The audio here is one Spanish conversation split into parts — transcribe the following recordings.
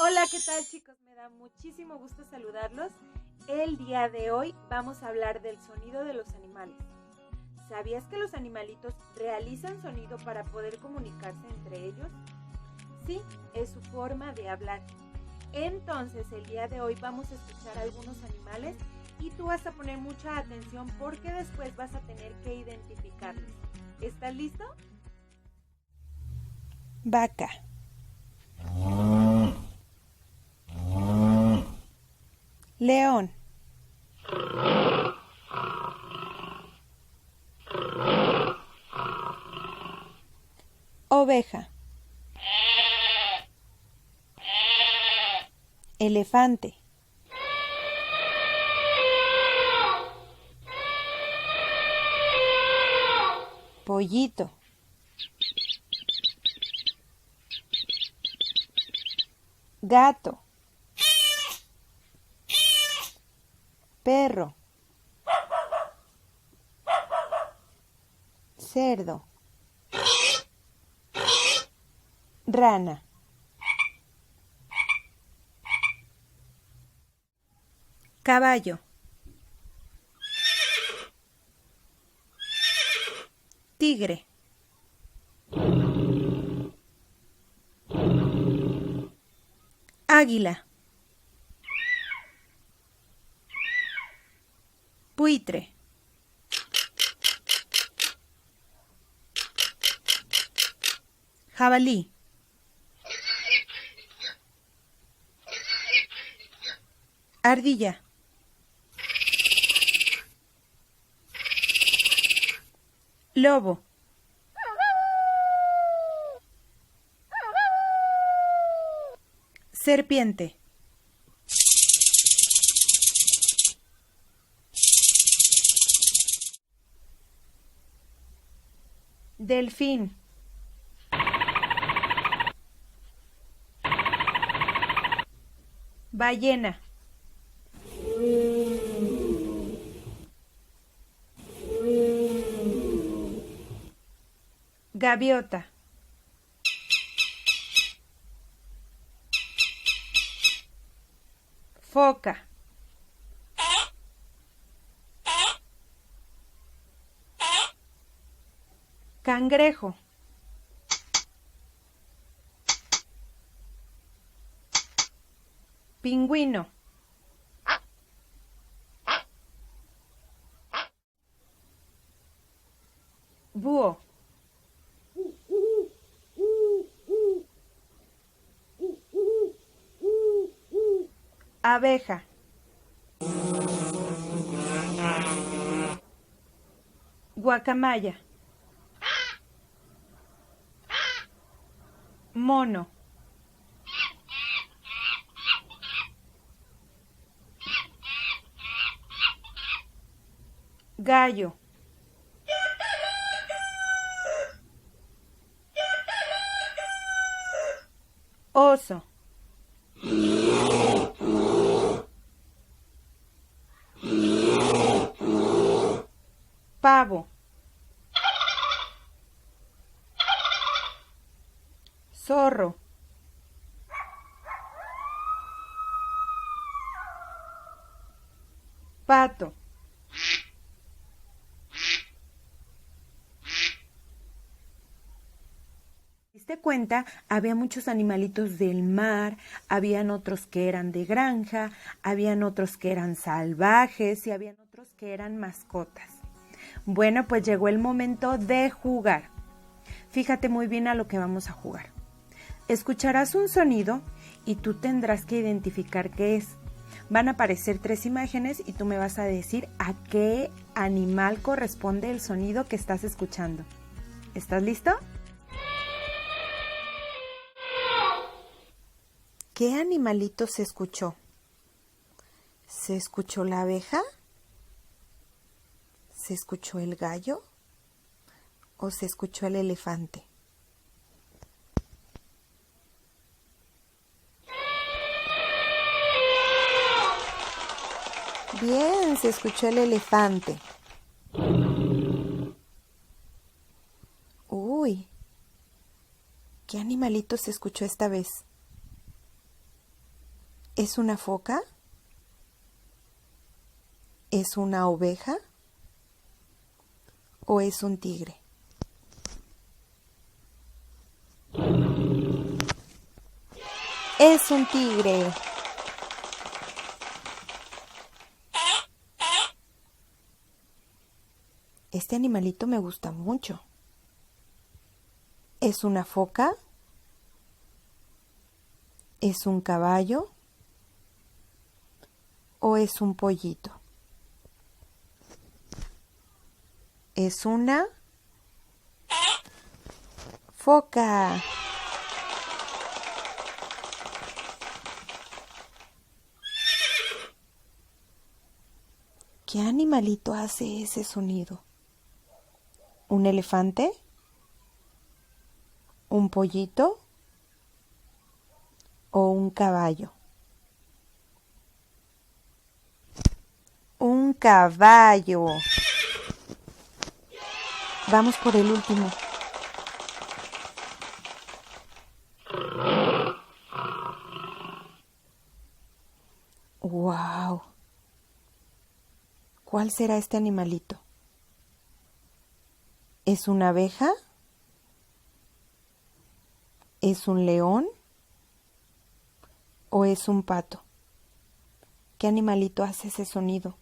Hola, ¿qué tal chicos? Me da muchísimo gusto saludarlos. El día de hoy vamos a hablar del sonido de los animales. ¿Sabías que los animalitos realizan sonido para poder comunicarse entre ellos? Sí, es su forma de hablar. Entonces, el día de hoy vamos a escuchar algunos animales y tú vas a poner mucha atención porque después vas a tener que identificarlos. ¿Estás listo? Vaca, león, oveja, elefante, pollito, gato, perro, cerdo, rana, caballo, tigre, águila, buitre, jabalí, ardilla, lobo, serpiente, delfín, ballena, gaviota, foca, cangrejo, pingüino, búho, abeja, guacamaya, mono, gallo, oso, pavo, zorro, pato. ¿Te diste cuenta? Había muchos animalitos del mar, habían otros que eran de granja, habían otros que eran salvajes y habían otros que eran mascotas. Bueno, pues llegó el momento de jugar. Fíjate muy bien a lo que vamos a jugar. Escucharás un sonido y tú tendrás que identificar qué es. Van a aparecer 3 imágenes y tú me vas a decir a qué animal corresponde el sonido que estás escuchando. ¿Estás listo? ¿Qué animalito se escuchó? ¿Se escuchó la abeja? ¿Se escuchó el gallo? ¿O se escuchó el elefante? Bien, se escuchó el elefante. Uy, ¿qué animalito se escuchó esta vez? ¿Es una foca? ¿Es una oveja? ¿O es un tigre? Es un tigre. Este animalito me gusta mucho. ¿Es una foca? ¿Es un caballo? ¿O es un pollito? Es una foca. ¿Qué animalito hace ese sonido? ¿Un elefante? ¿Un pollito? ¿O un caballo? Un caballo. Vamos por el último. ¡Wow! ¿Cuál será este animalito? ¿Es una abeja? ¿Es un león? ¿O es un pato? ¿Qué animalito hace ese sonido?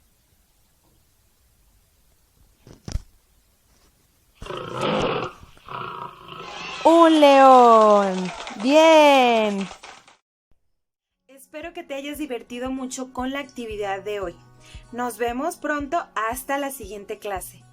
¡Un león! ¡Bien! Espero que te hayas divertido mucho con la actividad de hoy. Nos vemos pronto hasta la siguiente clase.